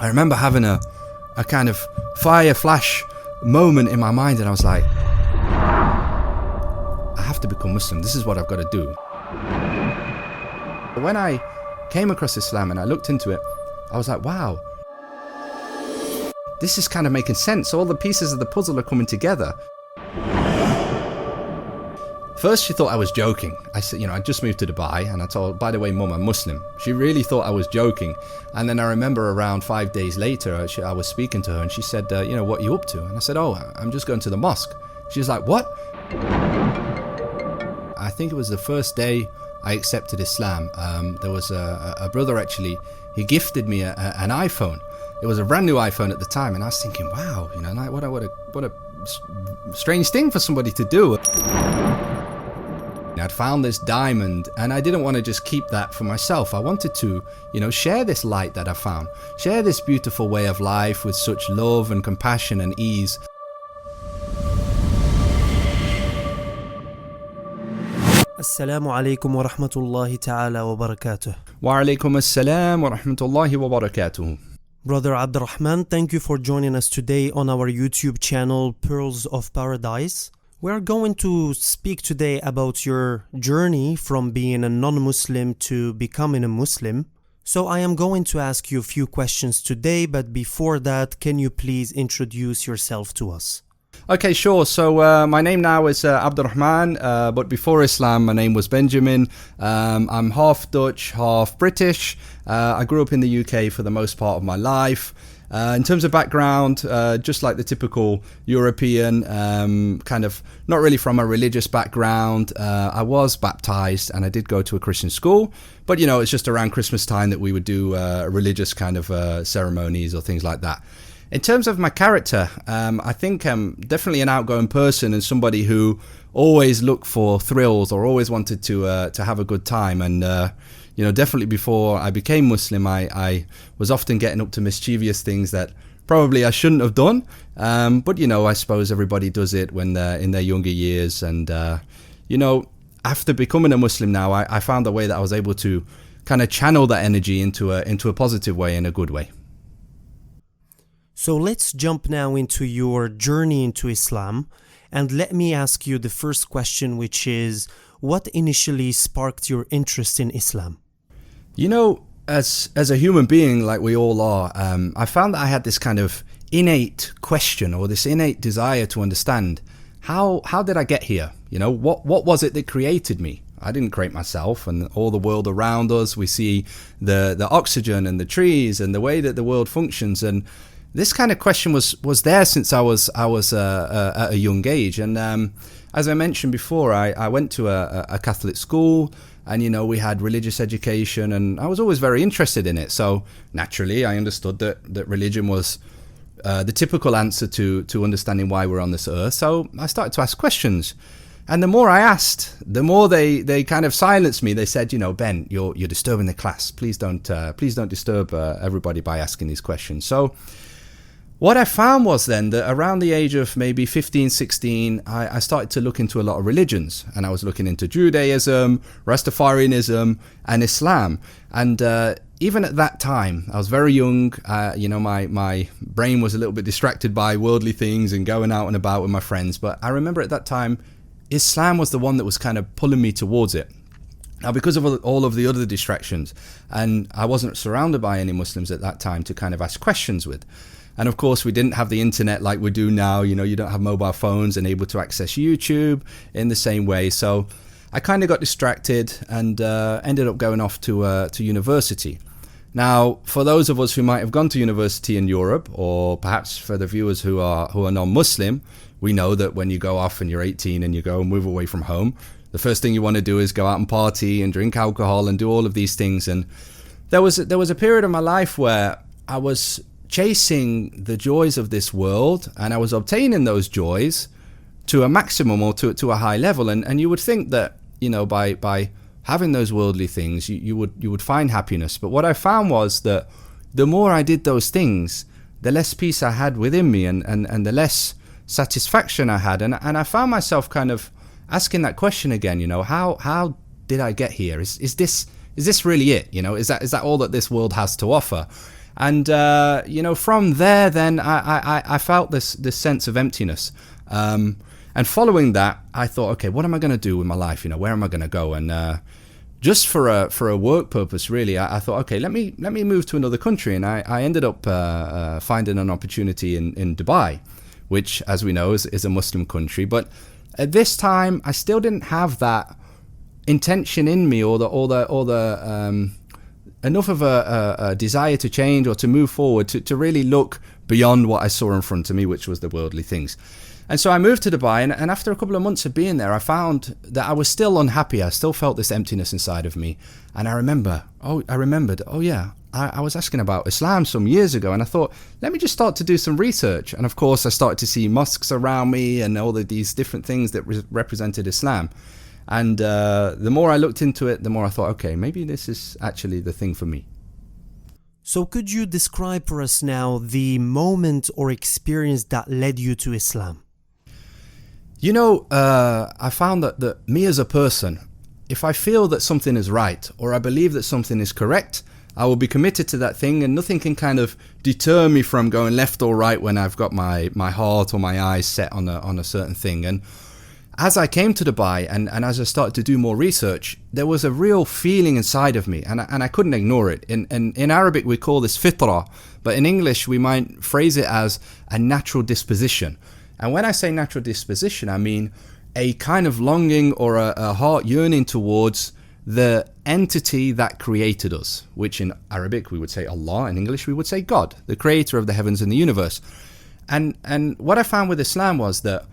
I remember having a kind of fire flash moment in my mind, and I was like, I have to become Muslim. This is what I've got to do. When I came across Islam and I looked into it, I was like, wow, this is kind of making sense. All the pieces of the puzzle are coming together. First, she thought I was joking. I said, I just moved to Dubai, and I told, by the way, Mum, I'm Muslim. She really thought I was joking. And then I remember around 5 days later, I was speaking to her, and she said, what are you up to? And I said, oh, I'm just going to the mosque. She was like, what? I think it was the first day I accepted Islam. There was a brother, actually, he gifted me an iPhone. It was a brand new iPhone at the time, and I was thinking, wow, what a strange thing for somebody to do. I'd found this diamond, and I didn't want to just keep that for myself. I wanted to, share this light that I found, share this beautiful way of life with such love and compassion and ease. Assalamu alaikum wa rahmatullahi ta'ala wa barakatuh. Wa alaikum assalam wa rahmatullahi wa barakatuh. Brother Abdulrahman, thank you for joining us today on our YouTube channel, Pearls of Paradise. We are going to speak today about your journey from being a non-Muslim to becoming a Muslim. So I am going to ask you a few questions today, but before that, can you please introduce yourself to us? Okay, sure. So my name now is Abdulrahman, but before Islam, my name was Benjamin. I'm half Dutch, half British. I grew up in the UK for the most part of my life. In terms of background, just like the typical European, kind of not really from a religious background. I was baptized and I did go to a Christian school, but it's just around Christmas time that we would do religious kind of ceremonies or things like that. In terms of my character, I think I'm definitely an outgoing person and somebody who always looked for thrills or always wanted to have a good time. And definitely before I became Muslim, I was often getting up to mischievous things that probably I shouldn't have done. But I suppose everybody does it when they're in their younger years. And after becoming a Muslim now, I found a way that I was able to kind of channel that energy into a positive way, in a good way. So let's jump now into your journey into Islam, and let me ask you the first question, which is, what initially sparked your interest in Islam? As a human being, like we all are, I found that I had this kind of innate question or this innate desire to understand, how did I get here? What was it that created me? I didn't create myself, and all the world around us, we see the oxygen and the trees and the way that the world functions, and this kind of question was there since I was at a young age. And as I mentioned before, I went to a Catholic school, and we had religious education, and I was always very interested in it. So naturally, I understood that religion was the typical answer to understanding why we're on this earth. So I started to ask questions, and the more I asked, the more they kind of silenced me. They said, Ben, you're disturbing the class. Please don't disturb everybody by asking these questions. So what I found was then that around the age of maybe 15, 16, I started to look into a lot of religions, and I was looking into Judaism, Rastafarianism, and Islam. And even at that time, I was very young. My brain was a little bit distracted by worldly things and going out and about with my friends. But I remember at that time, Islam was the one that was kind of pulling me towards it. Now, because of all of the other distractions, and I wasn't surrounded by any Muslims at that time to kind of ask questions with. And of course, we didn't have the internet like we do now. You don't have mobile phones and able to access YouTube in the same way. So I kind of got distracted and ended up going off to university. Now, for those of us who might have gone to university in Europe, or perhaps for the viewers who are non-Muslim, we know that when you go off and you're 18 and you go and move away from home, the first thing you want to do is go out and party and drink alcohol and do all of these things. And there was a period of my life where I was chasing the joys of this world, and I was obtaining those joys to a maximum or to a high level. And you would think that by having those worldly things you would find happiness. But what I found was that the more I did those things, the less peace I had within me, and the less satisfaction I had. And I found myself kind of asking that question again. How did I get here? Is this really it? Is that all that this world has to offer? And from there, then I felt this sense of emptiness. And following that, I thought, okay, what am I going to do with my life? Where am I going to go? And just for a work purpose, really, I thought, okay, let me move to another country. And I ended up finding an opportunity in Dubai, which, as we know, is a Muslim country. But at this time, I still didn't have that intention in me, or the enough of a desire to change or to move forward, to really look beyond what I saw in front of me, which was the worldly things. And so I moved to Dubai, and after a couple of months of being there, I found that I was still unhappy. I still felt this emptiness inside of me. And I remembered, I was asking about Islam some years ago, and I thought, let me just start to do some research. And of course, I started to see mosques around me and all of these different things that represented Islam. And the more I looked into it, the more I thought, okay, maybe this is actually the thing for me. So could you describe for us now the moment or experience that led you to Islam? I found that me as a person, if I feel that something is right, or I believe that something is correct, I will be committed to that thing, and nothing can kind of deter me from going left or right when I've got my heart or my eyes set on a certain thing. And as I came to Dubai and as I started to do more research, there was a real feeling inside of me, and I couldn't ignore it. In Arabic, we call this fitra, but in English, we might phrase it as a natural disposition. And when I say natural disposition, I mean a kind of longing or a heart yearning towards the entity that created us, which in Arabic we would say Allah, in English we would say God, the creator of the heavens and the universe. And what I found with Islam was that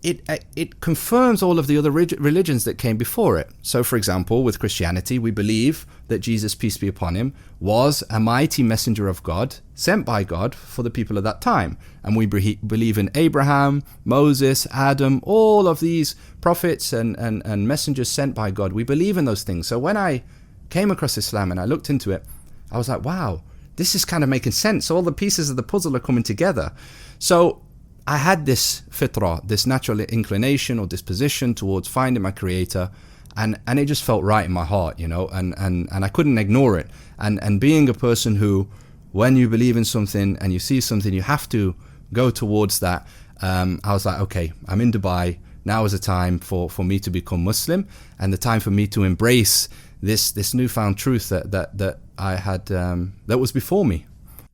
it confirms all of the other religions that came before it. So, for example, with Christianity, we believe that Jesus, peace be upon him, was a mighty messenger of God, sent by God for the people of that time. And we believe in Abraham, Moses, Adam, all of these prophets and messengers sent by God. We believe in those things. So when I came across Islam and I looked into it, I was like, wow, this is kind of making sense. All the pieces of the puzzle are coming together. So I had this fitrah, this natural inclination or disposition towards finding my creator, and it just felt right in my heart, and I couldn't ignore it. And being a person who, when you believe in something and you see something, you have to go towards that. I was like, okay, I'm in Dubai. Now is the time for me to become Muslim, and the time for me to embrace this newfound truth that I had, that was before me.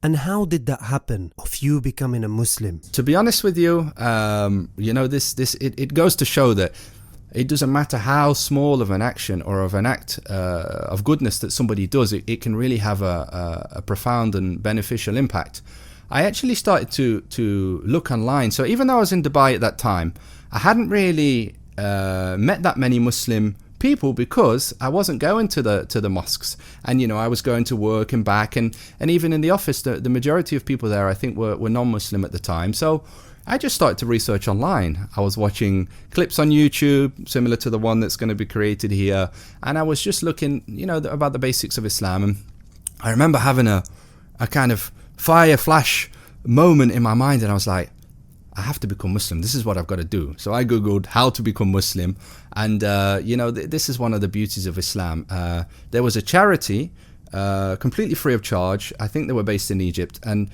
And how did that happen, of you becoming a Muslim? To be honest with you, it goes to show that it doesn't matter how small of an action or of an act of goodness that somebody does, it can really have a profound and beneficial impact. I actually started to look online. So even though I was in Dubai at that time, I hadn't really met that many Muslim people, because I wasn't going to the mosques, and I was going to work and back, and even in the office, the majority of people there I think were non-Muslim at the time. So I just started to research online. I was watching clips on YouTube similar to the one that's going to be created here, and I was just looking about the basics of Islam. And I remember having a kind of fire flash moment in my mind, and I was like, I have to become Muslim. This is what I've got to do. So I Googled how to become Muslim. And, this is one of the beauties of Islam. There was a charity, completely free of charge. I think they were based in Egypt. And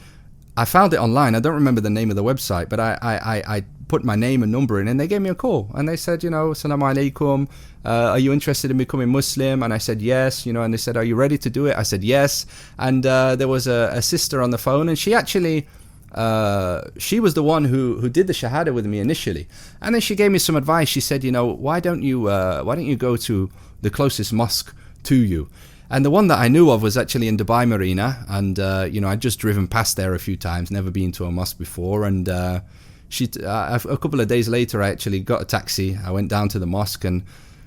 I found it online. I don't remember the name of the website, but I put my name and number in, and they gave me a call. And they said, Assalamu alaikum. Are you interested in becoming Muslim? And I said, yes. And they said, are you ready to do it? I said, yes. And there was a sister on the phone, and she actually... she was the one who did the shahada with me initially, and then she gave me some advice. She said, why don't you go to the closest mosque to you? And the one that I knew of was actually in Dubai Marina, and I'd just driven past there a few times, never been to a mosque before. And a couple of days later, I actually got a taxi. I went down to the mosque, and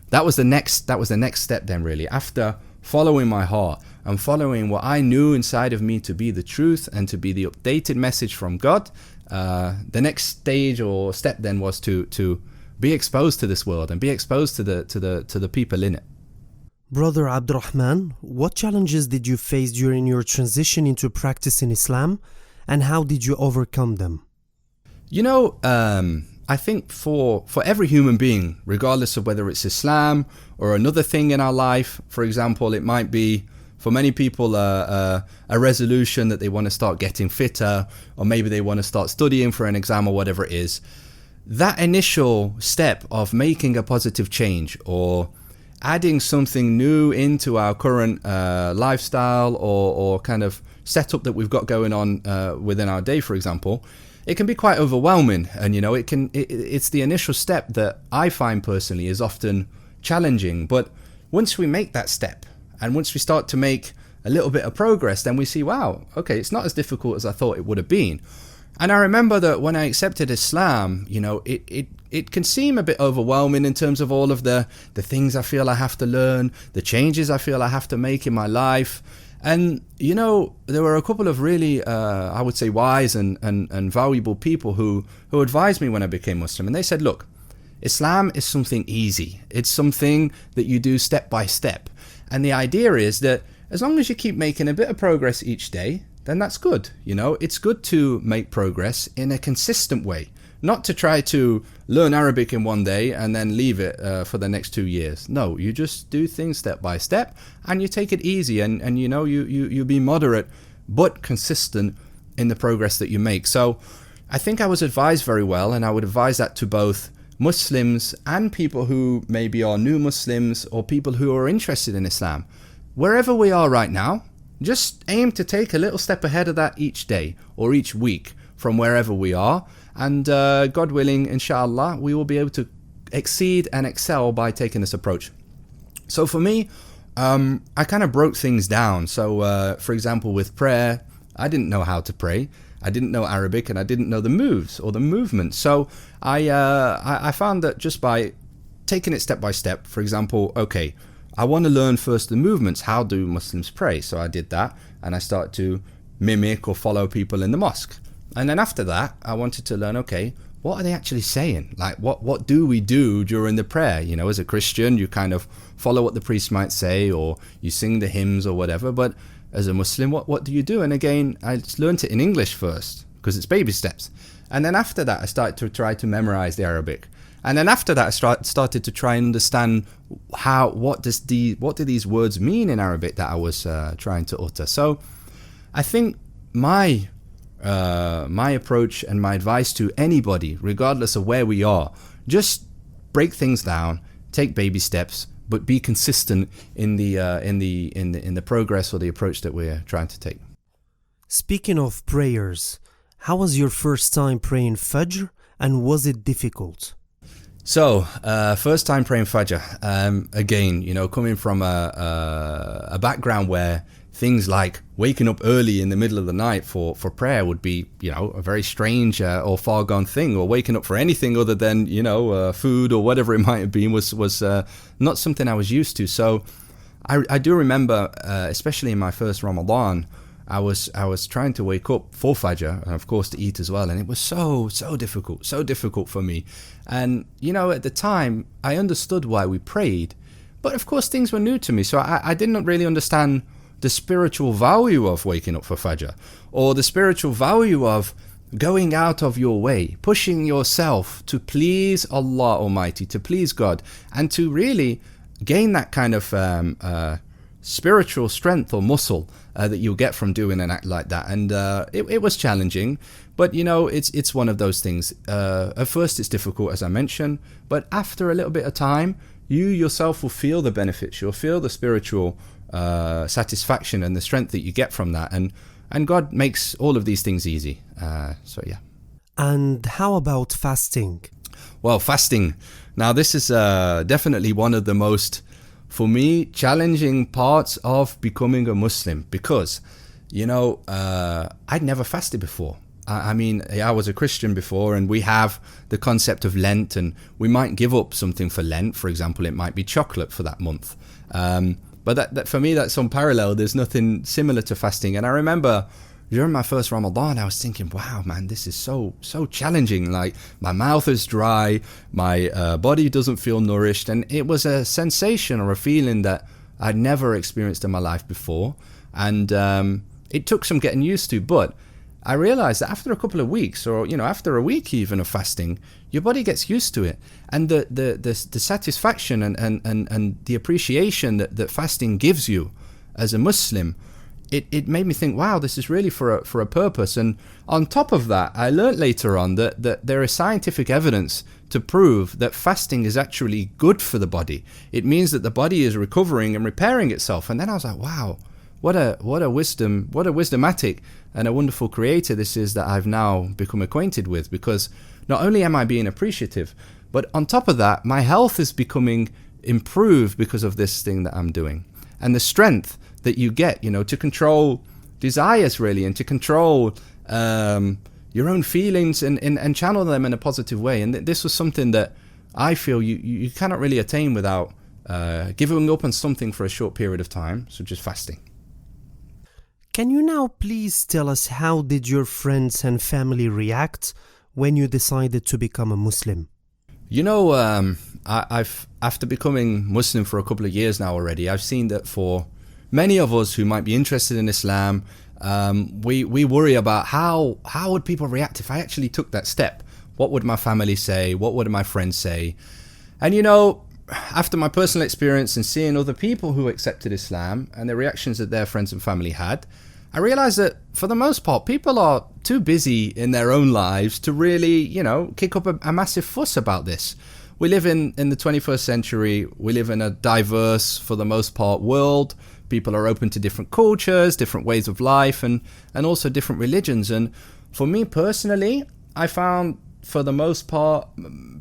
that was the next step then, really. After following my heart and following what I knew inside of me to be the truth and to be the updated message from God, the next stage or step then was to be exposed to this world and be exposed to the people in it. Brother Abdulrahman, what challenges did you face during your transition into practicing Islam, and how did you overcome them? I think for every human being, regardless of whether it's Islam or another thing in our life, for example, it might be For many people, a resolution that they want to start getting fitter, or maybe they want to start studying for an exam or whatever it is. That initial step of making a positive change or adding something new into our current lifestyle or kind of setup that we've got going on within our day, for example, it can be quite overwhelming. And, it's the initial step that I find personally is often challenging. But once we make that step and once we start to make a little bit of progress, then we see, wow, okay, it's not as difficult as I thought it would have been. And I remember that when I accepted Islam, it can seem a bit overwhelming in terms of all of the things I feel I have to learn, the changes I feel I have to make in my life. And, there were a couple of really, I would say, wise and valuable people who advised me when I became Muslim. And they said, look, Islam is something easy. It's something that you do step by step. And the idea is that as long as you keep making a bit of progress each day, then that's good. It's good to make progress in a consistent way, not to try to learn Arabic in one day and then leave it for the next 2 years. No, you just do things step by step and you take it easy and you be moderate but consistent in the progress that you make. So I think I was advised very well, and I would advise that to both Muslims and people who maybe are new Muslims or people who are interested in Islam. Wherever we are right now, just aim to take a little step ahead of that each day or each week from wherever we are. And God willing, inshallah, we will be able to exceed and excel by taking this approach. So for me, I kind of broke things down. So for example, with prayer, I didn't know how to pray. I didn't know Arabic and I didn't know the moves or the movements. So I found that just by taking it step by step, for example, okay, I want to learn first the movements. How do Muslims pray? So I did that and I started to mimic or follow people in the mosque. And then after that, I wanted to learn, okay, what are they actually saying? Like, what do we do during the prayer? As a Christian, you kind of follow what the priest might say or you sing the hymns or whatever. But as a Muslim, what do you do? And again, I just learned it in English first because it's baby steps. And then after that, I started to try to memorize the Arabic. And then after that, I started to try and understand what do these words mean in Arabic that I was trying to utter. So I think my approach and my advice to anybody, regardless of where we are, just break things down, take baby steps, but be consistent in the progress or the approach that we're trying to take. Speaking of prayers, how was your first time praying Fajr, and was it difficult? So, first time praying Fajr, again, coming from a background where things like waking up early in the middle of the night for prayer would be, a very strange or far gone thing, or waking up for anything other than, food or whatever it might have been was not something I was used to. So I do remember, especially in my first Ramadan, I was trying to wake up for Fajr and of course to eat as well, and it was so difficult for me. And at the time I understood why we prayed, but of course things were new to me, so I didn't really understand the spiritual value of waking up for Fajr, or the spiritual value of going out of your way, pushing yourself to please Allah Almighty, to please God, and to really gain that kind of spiritual strength or muscle that you'll get from doing an act like that. And it was challenging, but it's one of those things. At first it's difficult, as I mentioned, but after a little bit of time, you yourself will feel the benefits. You'll feel the spiritual satisfaction and the strength that you get from that, and God makes all of these things easy. So yeah. And how about fasting? Well, fasting, now this is definitely one of the most, for me, challenging parts of becoming a Muslim, because I'd never fasted before. I mean, I was a Christian before, and we have the concept of Lent, and we might give up something for Lent. For example, it might be chocolate for that month. But that for me, that's unparalleled. There's nothing similar to fasting. And I remember during my first Ramadan, I was thinking, wow, man, this is so challenging. Like, my mouth is dry, my body doesn't feel nourished. And it was a sensation or a feeling that I'd never experienced in my life before. And it took some getting used to. But I realized that after a couple of weeks, or after a week even of fasting, your body gets used to it, and the satisfaction and the appreciation that fasting gives you as a Muslim, it made me think, wow, this is really for a purpose. And on top of that, I learned later on that there is scientific evidence to prove that fasting is actually good for the body. It means that the body is recovering and repairing itself. And then I was like, wow, what a wisdomatic and a wonderful creator this is that I've now become acquainted with, because not only am I being appreciative, but on top of that, my health is becoming improved because of this thing that I'm doing. And the strength that you get, to control desires really, and to control your own feelings and channel them in a positive way. And this was something that I feel you cannot really attain without giving up on something for a short period of time, such as fasting. Can you now please tell us, how did your friends and family react when you decided to become a Muslim? I've after becoming Muslim for a couple of years now already, I've seen that for many of us who might be interested in Islam, we worry about how would people react if I actually took that step? What would my family say? What would my friends say? And after my personal experience and seeing other people who accepted Islam and the reactions that their friends and family had, I realized that for the most part, people are too busy in their own lives to really, kick up a massive fuss about this. We live in the 21st century. We live in a diverse, for the most part, world. People are open to different cultures, different ways of life, and also different religions. And for me personally, I found for the most part,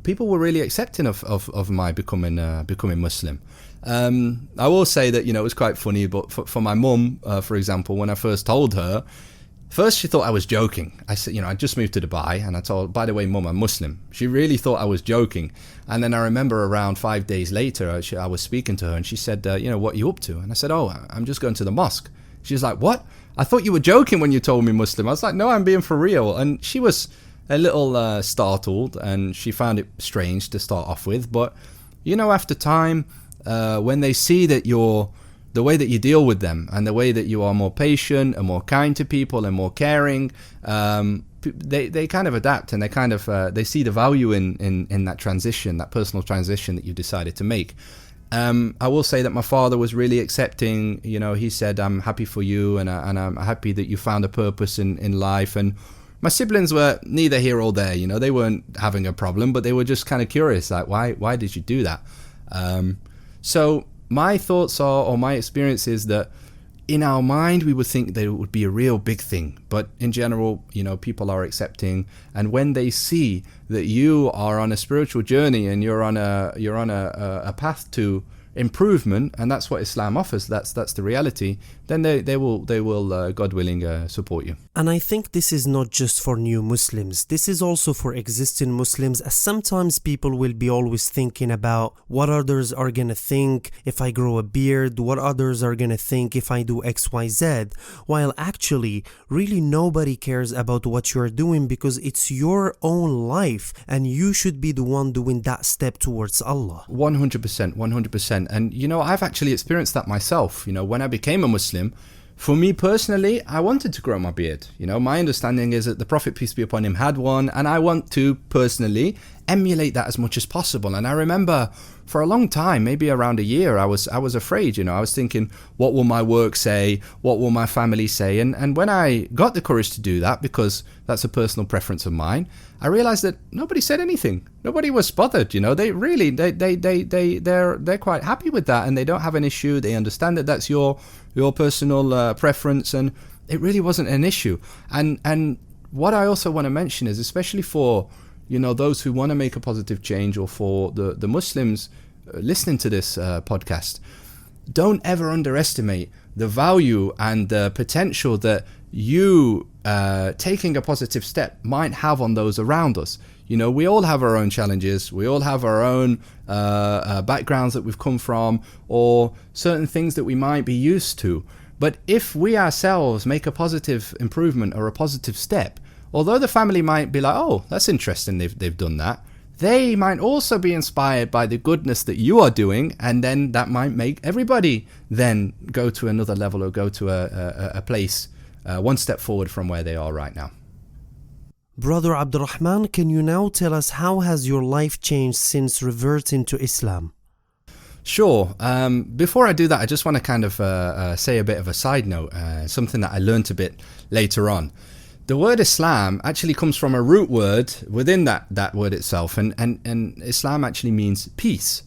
people were really accepting of my becoming Muslim. I will say that, it was quite funny, but for my mum, for example, when I first told her, first she thought I was joking. I said, I just moved to Dubai, and I told, by the way, Mum, I'm Muslim. She really thought I was joking. And then I remember around 5 days later, I was speaking to her, and she said, what are you up to? And I said, oh, I'm just going to the mosque. She was like, what? I thought you were joking when you told me Muslim. I was like, no, I'm being for real. And she was a little startled, and she found it strange to start off with. But, after time, when they see that the way that you deal with them and the way that you are more patient and more kind to people and more caring, they kind of adapt, and they kind of they see the value in that transition, that personal transition that you decided to make. I will say that my father was really accepting. He said, I'm happy for you, and I'm happy that you found a purpose in life. And my siblings were neither here or there. They weren't having a problem, but they were just kind of curious, like, why did you do that? So my thoughts are, or my experience is that in our mind, we would think that it would be a real big thing. But in general, people are accepting. And when they see that you are on a spiritual journey and you're on a path to improvement, and that's what Islam offers, that's the reality, then they will God willing support you. And I think this is not just for new Muslims, this is also for existing Muslims, as sometimes people will be always thinking about what others are gonna think if I grow a beard, what others are gonna think if I do XYZ, while actually really nobody cares about what you're doing, because it's your own life and you should be the one doing that step towards Allah. 100%. And I've actually experienced that myself. When I became a Muslim, for me personally, I wanted to grow my beard. My understanding is that the Prophet, peace be upon him, had one, and I want to personally emulate that as much as possible. And I remember for a long time, maybe around a year, I was afraid. I was thinking, what will my work say? What will my family say? And when I got the courage to do that, because that's a personal preference of mine, I realized that nobody said anything. Nobody was bothered. They really they're quite happy with that, and they don't have an issue. They understand that that's your personal preference, and it really wasn't an issue. And what I also want to mention is, especially for those who want to make a positive change, or for the Muslims listening to this podcast, don't ever underestimate the value and the potential that you taking a positive step might have on those around us. We all have our own challenges. We all have our own backgrounds that we've come from, or certain things that we might be used to. But if we ourselves make a positive improvement or a positive step, although the family might be like, oh, that's interesting, they've done that, they might also be inspired by the goodness that you are doing, and then that might make everybody then go to another level, or go to a place one step forward from where they are right now. Brother Abdulrahman, can you now tell us how has your life changed since reverting to Islam? Sure. Before I do that, I just want to kind of say a bit of a side note, something that I learned a bit later on. The word Islam actually comes from a root word within that word itself, and Islam actually means peace.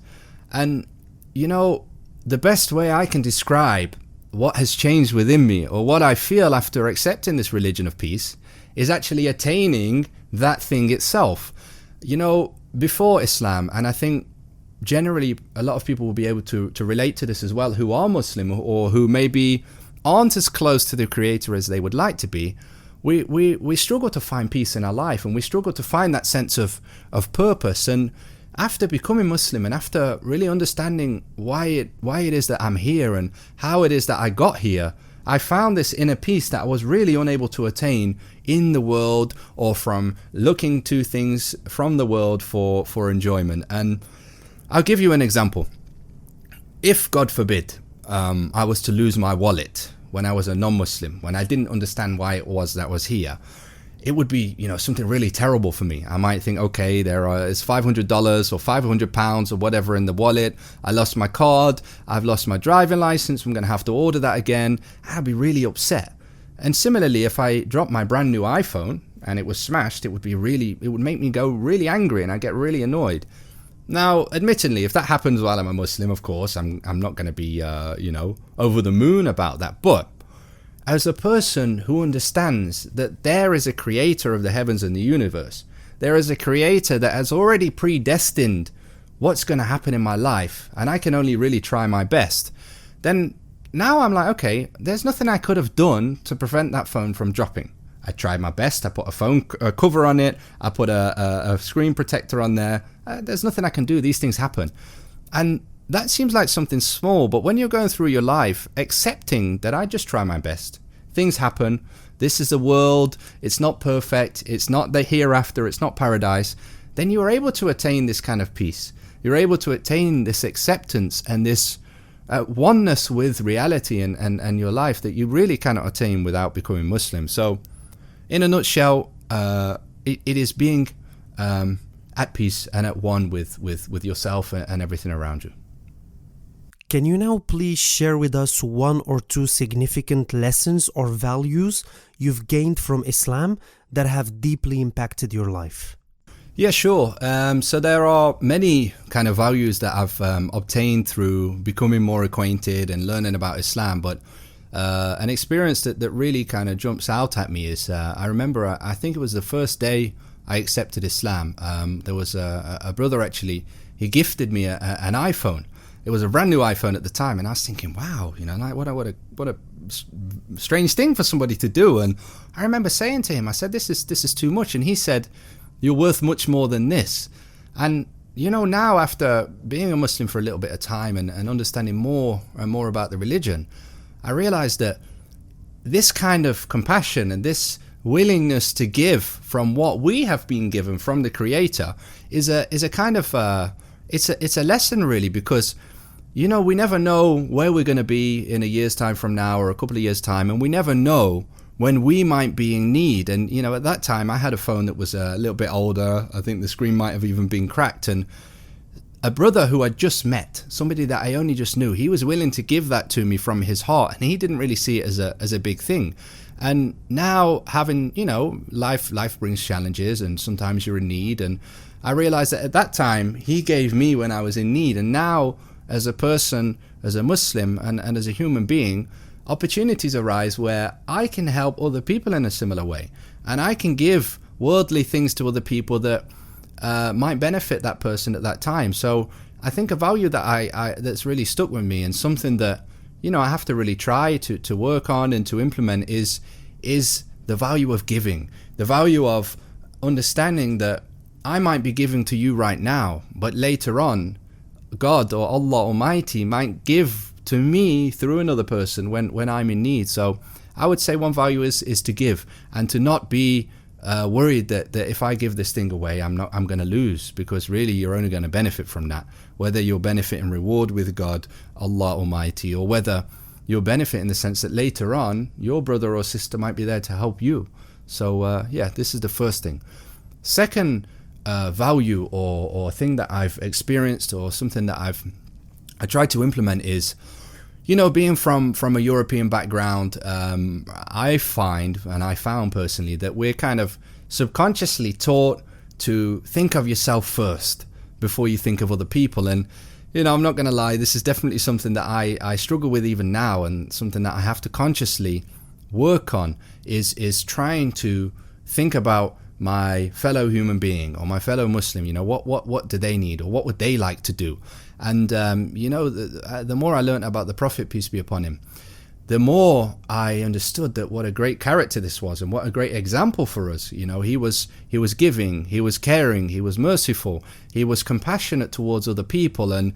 And, you know, the best way I can describe what has changed within me, or what I feel after accepting this religion of peace, is actually attaining that thing itself. You know, before Islam, and I think generally a lot of people will be able to relate to this as well, who are Muslim or who maybe aren't as close to the Creator as they would like to be, we struggle to find peace in our life, and we struggle to find that sense of purpose. And after becoming Muslim and after really understanding why it is that I'm here and how it is that I got here, I found this inner peace that I was really unable to attain in the world, or from looking to things from the world for enjoyment. And I'll give you an example. If, God forbid, I was to lose my wallet when I was a non-Muslim, when I didn't understand why it was that was here, it would be, you know, something really terrible for me. I might think, okay, it's $500 or £500 or whatever in the wallet. I lost my card. I've lost my driving license. I'm going to have to order that again. I'd be really upset. And similarly, if I dropped my brand new iPhone and it was smashed, it would make me go really angry, and I'd get really annoyed. Now, admittedly, if that happens while I'm a Muslim, of course, I'm not going to be, over the moon about that. But as a person who understands that there is a creator of the heavens and the universe, there is a creator that has already predestined what's going to happen in my life, and I can only really try my best, then now I'm like, okay, there's nothing I could have done to prevent that phone from dropping. I tried my best. I put a phone cover on it. I put a screen protector on there. There's nothing I can do. These things happen. And that seems like something small, but when you're going through your life, accepting that I just try my best, things happen, this is the world, it's not perfect, it's not the hereafter, it's not paradise, then you are able to attain this kind of peace. You're able to attain this acceptance and this oneness with reality and your life that you really cannot attain without becoming Muslim. So, in a nutshell, it is being at peace and at one with yourself and everything around you. Can you now please share with us one or two significant lessons or values you've gained from Islam that have deeply impacted your life? Yeah, sure. So there are many kind of values that I've obtained through becoming more acquainted and learning about Islam, but an experience that really kind of jumps out at me is I remember, I think it was the first day I accepted Islam. There was a brother, actually, he gifted me an iPhone. It was a brand new iPhone at the time, and I was thinking, wow, you know, like what a strange thing for somebody to do. And I remember saying to him, I said, this is too much. And he said, you're worth much more than this. And you know, now after being a Muslim for a little bit of time and understanding more and more about the religion, I realized that this kind of compassion and this willingness to give from what we have been given from the Creator is a kind of it's a lesson, really, because you know, we never know where we're going to be in a year's time from now or a couple of years' time, and we never know when we might be in need. And, you know, at that time I had a phone that was a little bit older. I think the screen might have even been cracked. And a brother who I'd just met, somebody that I only just knew, he was willing to give that to me from his heart, and he didn't really see it as a big thing. And now having, you know, life brings challenges, and sometimes you're in need. And I realized that at that time he gave me when I was in need. And now, as a person, as a Muslim, and as a human being, opportunities arise where I can help other people in a similar way, and I can give worldly things to other people that might benefit that person at that time. So I think a value that I that's really stuck with me, and something that, you know, I have to really try to work on and to implement is the value of giving, the value of understanding that I might be giving to you right now, but later on God or Allah Almighty might give to me through another person when I'm in need. So I would say one value is to give, and to not be worried that if I give this thing away, I'm going to lose, because really you're only going to benefit from that, whether you'll benefit in reward with God, Allah Almighty, or whether you'll benefit in the sense that later on your brother or sister might be there to help you. So yeah, this is the first thing. Second value or thing that I've experienced, or something that I've I try to implement is, being from a European background, I found personally that we're kind of subconsciously taught to think of yourself first before you think of other people. And I'm not going to lie, this is definitely something that I struggle with even now, and something that I have to consciously work on is trying to think about my fellow human being or my fellow Muslim. What do they need, or what would they like to do? And the more I learned about the Prophet, peace be upon him, the more I understood that what a great character this was, and what a great example for us. He was giving, he was caring, he was merciful, he was compassionate towards other people, and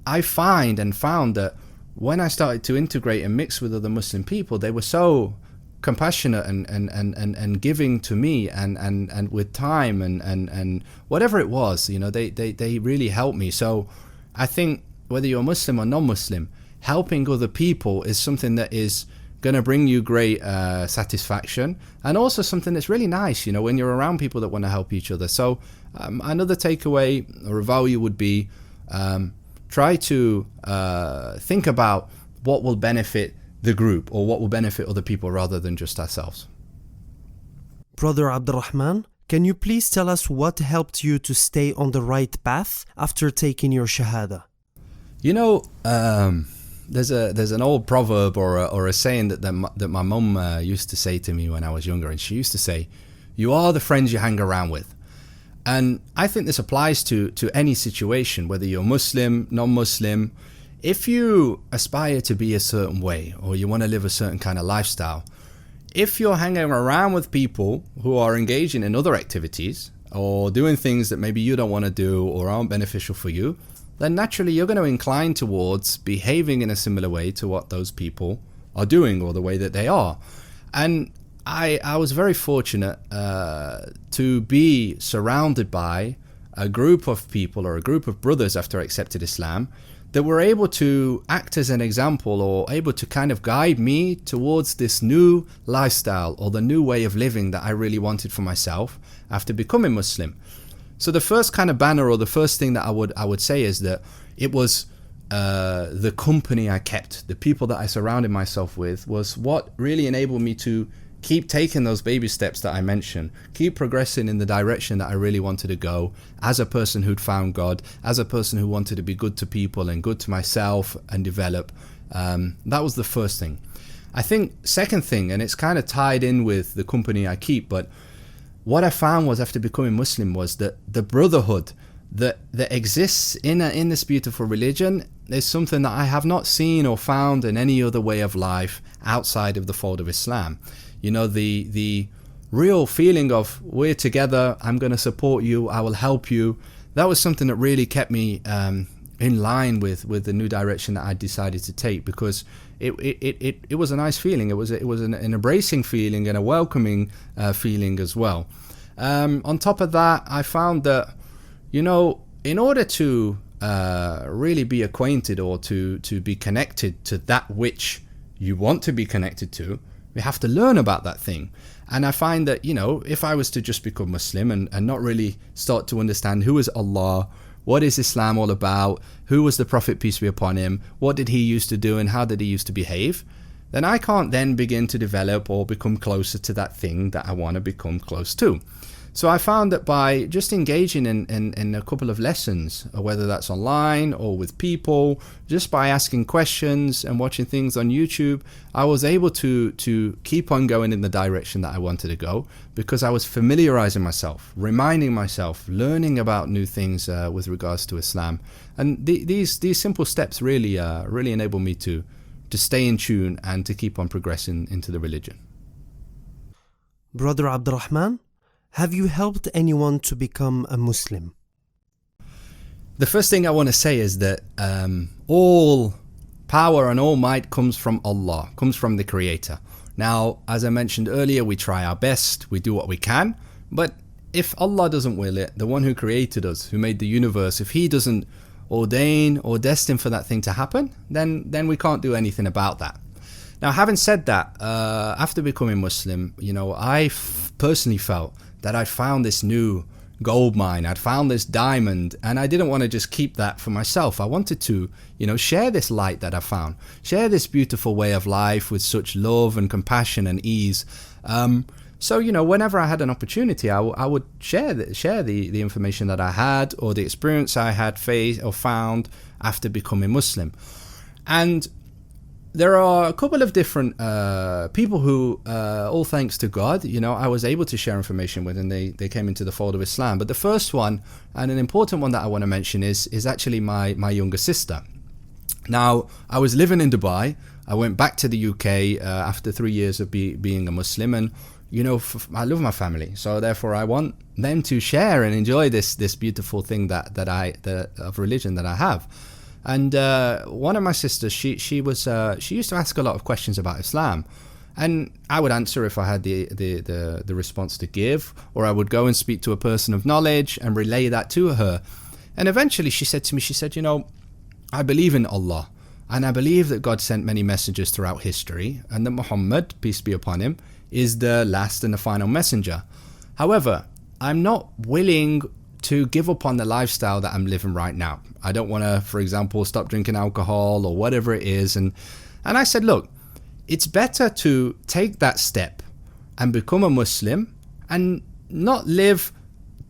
I found that when I started to integrate and mix with other Muslim people, they were so compassionate and giving to me, and with time and whatever it was, they really helped me. So I think whether you're Muslim or non-Muslim, helping other people is something that is going to bring you great satisfaction, and also something that's really nice, when you're around people that want to help each other. So another takeaway or a value would be try to think about what will benefit the group, or what will benefit other people rather than just ourselves. Brother Abdulrahman, can you please tell us what helped you to stay on the right path after taking your Shahada? There's an old proverb or a saying that my mum used to say to me when I was younger, and she used to say, "You are the friends you hang around with." And I think this applies to any situation, whether you're Muslim, non-Muslim. If you aspire to be a certain way, or you want to live a certain kind of lifestyle, if you're hanging around with people who are engaging in other activities, or doing things that maybe you don't want to do or aren't beneficial for you, then naturally you're going to incline towards behaving in a similar way to what those people are doing, or the way that they are. And I was very fortunate to be surrounded by a group of people, or a group of brothers after I accepted Islam, that were able to act as an example, or able to kind of guide me towards this new lifestyle, or the new way of living that I really wanted for myself after becoming Muslim. So the first kind of banner, or the first thing that I would say, is that it was the company I kept, the people that I surrounded myself with, was what really enabled me to keep taking those baby steps that I mentioned, keep progressing in the direction that I really wanted to go, as a person who'd found God, as a person who wanted to be good to people and good to myself and develop. That was the first thing. I think second thing, and it's kind of tied in with the company I keep, but what I found was, after becoming Muslim, was that the brotherhood that exists in this beautiful religion is something that I have not seen or found in any other way of life outside of the fold of Islam. The real feeling of, we're together, I'm going to support you, I will help you. That was something that really kept me in line with the new direction that I decided to take, because it was a nice feeling. It was an embracing feeling and a welcoming feeling as well. On top of that, I found that, in order to really be acquainted, or to be connected to that which you want to be connected to, we have to learn about that thing. And I find that, if I was to just become Muslim and not really start to understand who is Allah, what is Islam all about, who was the Prophet, peace be upon him, what did he used to do and how did he used to behave, then I can't then begin to develop or become closer to that thing that I want to become close to. So I found that by just engaging in a couple of lessons, whether that's online or with people, just by asking questions and watching things on YouTube, I was able to keep on going in the direction that I wanted to go, because I was familiarizing myself, reminding myself, learning about new things with regards to Islam. And these simple steps really enable me to stay in tune and to keep on progressing into the religion. Brother Abdulrahman, have you helped anyone to become a Muslim? The first thing I want to say is that all power and all might comes from Allah, comes from the Creator. Now, as I mentioned earlier, we try our best, we do what we can, but if Allah doesn't will it, the one who created us, who made the universe, if He doesn't ordain or destine for that thing to happen, then we can't do anything about that. Now, having said that, after becoming Muslim, I personally felt that I found this new gold mine. I'd found this diamond, and I didn't want to just keep that for myself. I wanted to, share this light that I found, share this beautiful way of life with such love and compassion and ease. So, whenever I had an opportunity, I would share the information that I had, or the experience I had faced or found after becoming Muslim. And there are a couple of different people who, all thanks to God, I was able to share information with, and they came into the fold of Islam. But the first one, and an important one that I want to mention, is actually my younger sister. Now, I was living in Dubai. I went back to the UK after 3 years of being a Muslim, and I love my family, so therefore I want them to share and enjoy this beautiful thing of religion that I have. And one of my sisters, she used to ask a lot of questions about Islam, and I would answer if I had the response to give, or I would go and speak to a person of knowledge and relay that to her. And eventually she said to me, I believe in Allah, and I believe that God sent many messengers throughout history, and that Muhammad, peace be upon him, is the last and the final messenger. However, I'm not willing to give up on the lifestyle that I'm living right now. I don't want to, for example, stop drinking alcohol or whatever it is. And I said, look, it's better to take that step and become a Muslim and not live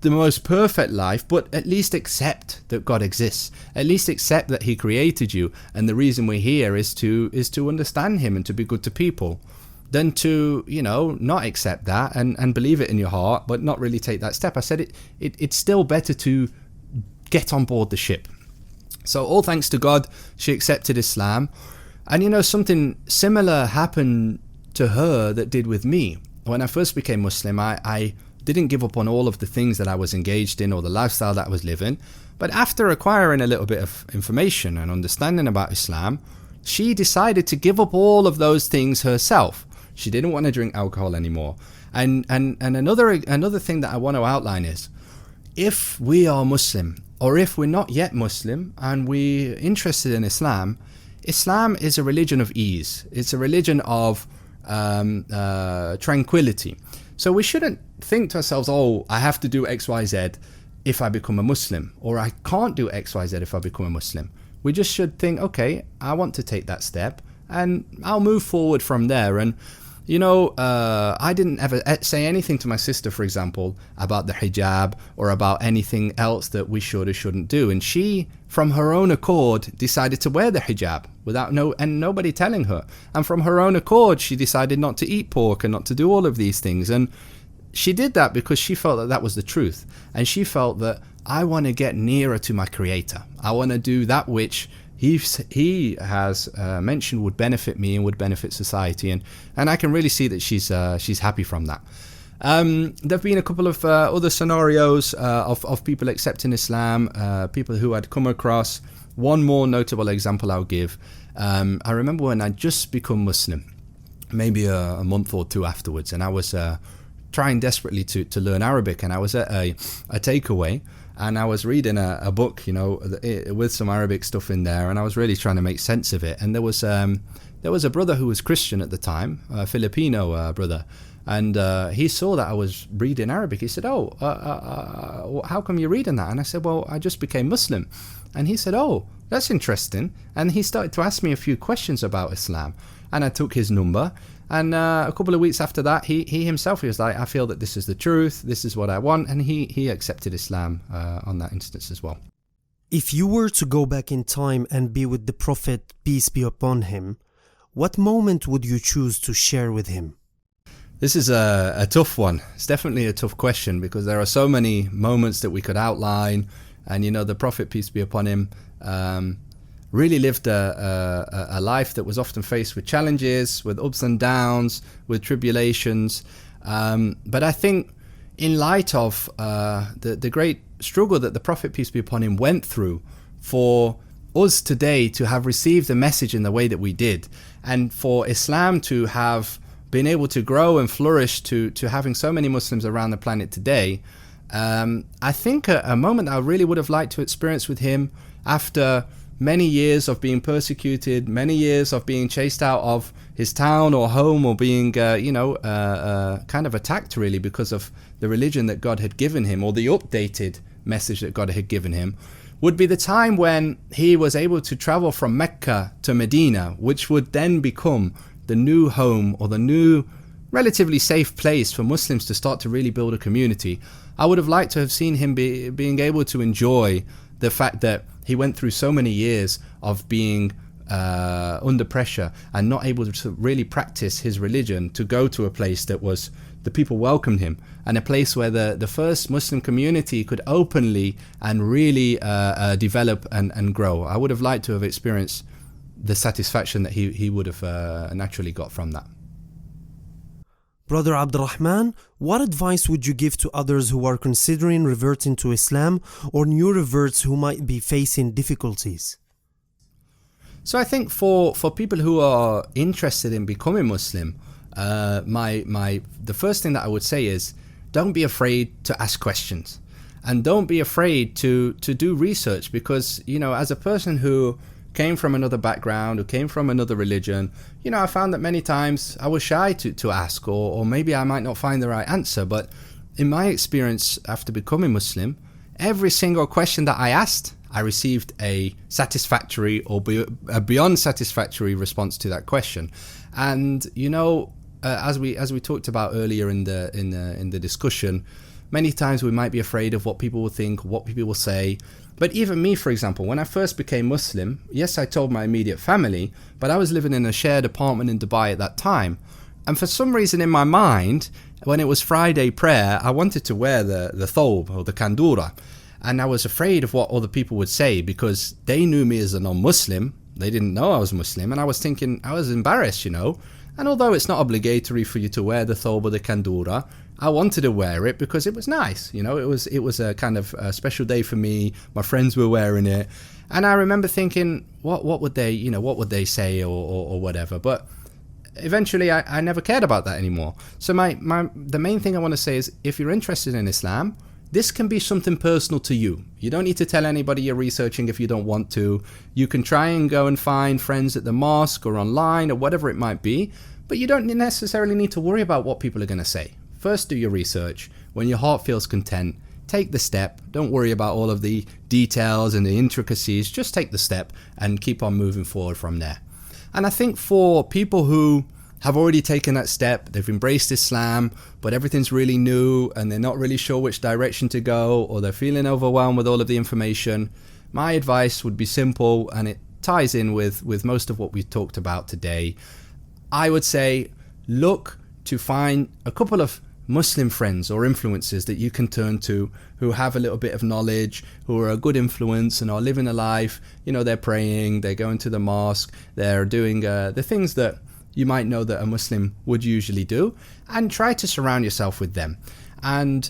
the most perfect life, but at least accept that God exists. At least accept that He created you, and the reason we're here is to understand Him and to be good to people. Than to, not accept that and believe it in your heart, but not really take that step. I said it's still better to get on board the ship. So all thanks to God, she accepted Islam. And something similar happened to her that did with me. When I first became Muslim, I didn't give up on all of the things that I was engaged in or the lifestyle that I was living. But after acquiring a little bit of information and understanding about Islam, she decided to give up all of those things herself. She didn't want to drink alcohol anymore. And another thing that I want to outline is, if we are Muslim, or if we're not yet Muslim and we're interested in Islam, Islam is a religion of ease. It's a religion of tranquility. So we shouldn't think to ourselves, I have to do X, Y, Z if I become a Muslim, or I can't do X, Y, Z if I become a Muslim. We just should think, okay, I want to take that step, and I'll move forward from there. And I didn't ever say anything to my sister, for example, about the hijab or about anything else that we should or shouldn't do. And she, from her own accord, decided to wear the hijab without nobody telling her. And from her own accord, she decided not to eat pork and not to do all of these things. And she did that because she felt that was the truth. And she felt that I want to get nearer to my Creator. I want to do that which he has mentioned would benefit me and would benefit society, and I can really see that she's happy from that. There've been a couple of other scenarios of people accepting Islam, people who I'd come across. One more notable example I'll give. I remember when I'd just become Muslim, maybe a month or two afterwards, and I was trying desperately to learn Arabic, and I was at a takeaway. And I was reading a book, with some Arabic stuff in there, and I was really trying to make sense of it. And there was a brother who was Christian at the time, a Filipino brother, and he saw that I was reading Arabic. He said, how come you're reading that? And I said, well, I just became Muslim. And he said, oh, that's interesting. And he started to ask me a few questions about Islam. And I took his number. And a couple of weeks after that, he himself, he was like, I feel that this is the truth, this is what I want. And he accepted Islam on that instance as well. If you were to go back in time and be with the Prophet, peace be upon him, what moment would you choose to share with him? This is a tough one. It's definitely a tough question, because there are so many moments that we could outline. And, the Prophet, peace be upon him, really lived a life that was often faced with challenges, with ups and downs, with tribulations. But I think in light of the great struggle that the Prophet, peace be upon him, went through, for us today to have received the message in the way that we did, and for Islam to have been able to grow and flourish to having so many Muslims around the planet today, I think a moment I really would have liked to experience with him after many years of being persecuted, many years of being chased out of his town or home, or being, kind of attacked really because of the religion that God had given him, or the updated message that God had given him, would be the time when he was able to travel from Mecca to Medina, which would then become the new home, or the new relatively safe place for Muslims to start to really build a community. I would have liked to have seen him being able to enjoy the fact that he went through so many years of being under pressure and not able to really practice his religion, to go to a place that was, the people welcomed him, and a place where the first Muslim community could openly and really develop and grow. I would have liked to have experienced the satisfaction that he would have naturally got from that. Brother Abdulrahman, what advice would you give to others who are considering reverting to Islam, or new reverts who might be facing difficulties? So I think for people who are interested in becoming Muslim, the first thing that I would say is, don't be afraid to ask questions, and don't be afraid to do research, because, as a person who came from another background, who came from another religion, I found that many times I was shy to ask, or maybe I might not find the right answer. But in my experience after becoming Muslim, every single question that I asked, I received a satisfactory or a beyond satisfactory response to that question. And as we talked about earlier in the discussion, many times we might be afraid of what people will think, what people will say. But even me, for example, when I first became Muslim, yes, I told my immediate family, but I was living in a shared apartment in Dubai at that time. And for some reason in my mind, when it was Friday prayer, I wanted to wear the thobe, or the kandura. And I was afraid of what other people would say, because they knew me as a non-Muslim. They didn't know I was Muslim. And I was thinking, I was embarrassed, And although it's not obligatory for you to wear the thobe or the kandura, I wanted to wear it because it was nice. It was a kind of a special day for me. My friends were wearing it. And I remember thinking, what would they say or whatever. But eventually I never cared about that anymore. So the main thing I want to say is, if you're interested in Islam, this can be something personal to you. You don't need to tell anybody you're researching if you don't want to. You can try and go and find friends at the mosque or online or whatever it might be, but you don't necessarily need to worry about what people are going to say. First, do your research. When your heart feels content, take the step. Don't worry about all of the details and the intricacies. Just take the step and keep on moving forward from there. And I think for people who have already taken that step, they've embraced Islam, but everything's really new and they're not really sure which direction to go, or they're feeling overwhelmed with all of the information, my advice would be simple, and it ties in with most of what we've talked about today. I would say, look to find a couple of Muslim friends or influencers that you can turn to, who have a little bit of knowledge, who are a good influence and are living a life. They're praying, they're going to the mosque, they're doing the things that you might know that a Muslim would usually do, and try to surround yourself with them. And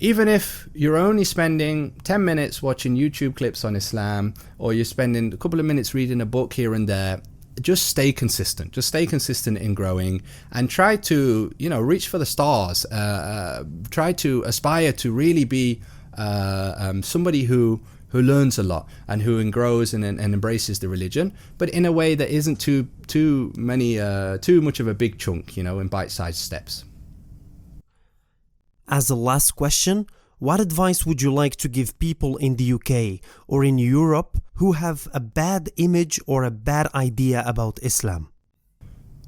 even if you're only spending 10 minutes watching YouTube clips on Islam, or you're spending a couple of minutes reading a book here and there, just stay consistent. Just stay consistent in growing, and try to, reach for the stars. Try to aspire to really be somebody who learns a lot and who grows and embraces the religion, but in a way that isn't too much of a big chunk, in bite-sized steps. As a last question, what advice would you like to give people in the UK or in Europe who have a bad image or a bad idea about Islam?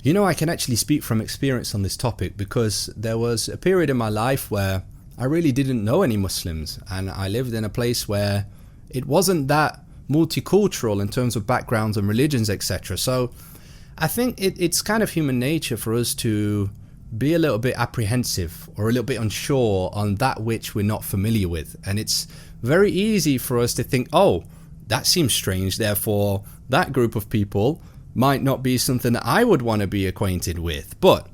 I can actually speak from experience on this topic, because there was a period in my life where I really didn't know any Muslims, and I lived in a place where it wasn't that multicultural in terms of backgrounds and religions, etc. So I think it's kind of human nature for us to be a little bit apprehensive or a little bit unsure on that which we're not familiar with. And it's very easy for us to think, oh, that seems strange, therefore that group of people might not be something that I would want to be acquainted with. But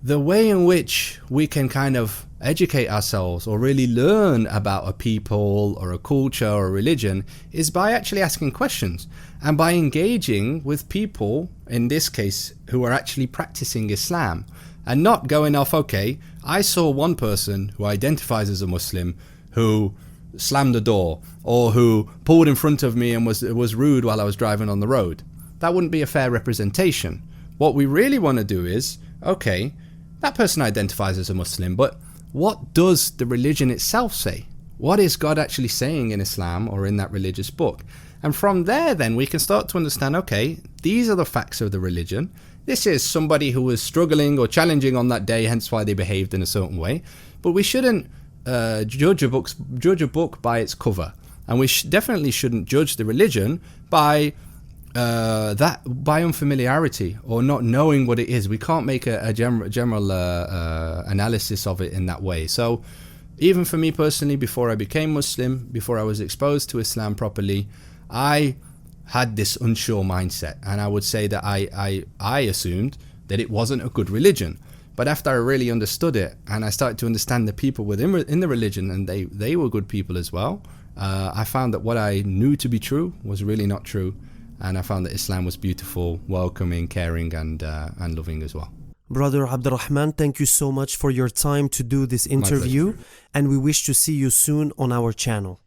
the way in which we can kind of educate ourselves or really learn about a people or a culture or a religion is by actually asking questions, and by engaging with people, in this case, who are actually practicing Islam, and not going off, okay, I saw one person who identifies as a Muslim who slammed the door, or who pulled in front of me and was rude while I was driving on the road. That wouldn't be a fair representation. What we really want to do is, okay, that person identifies as a Muslim, but what does the religion itself say? What is God actually saying in Islam or in that religious book? And from there, then, we can start to understand, okay, these are the facts of the religion. This is somebody who was struggling or challenging on that day, hence why they behaved in a certain way. But we shouldn't judge a book by its cover. And we definitely shouldn't judge the religion by unfamiliarity or not knowing what it is. We can't make a general analysis of it in that way. So even for me personally, before I became Muslim, before I was exposed to Islam properly, I had this unsure mindset, and I would say that I assumed that it wasn't a good religion. But after I really understood it, and I started to understand the people in the religion, and they were good people as well, I found that what I knew to be true was really not true, and I found that Islam was beautiful, welcoming, caring, and loving as well. Brother Abdulrahman, thank you so much for your time to do this interview, and we wish to see you soon on our channel.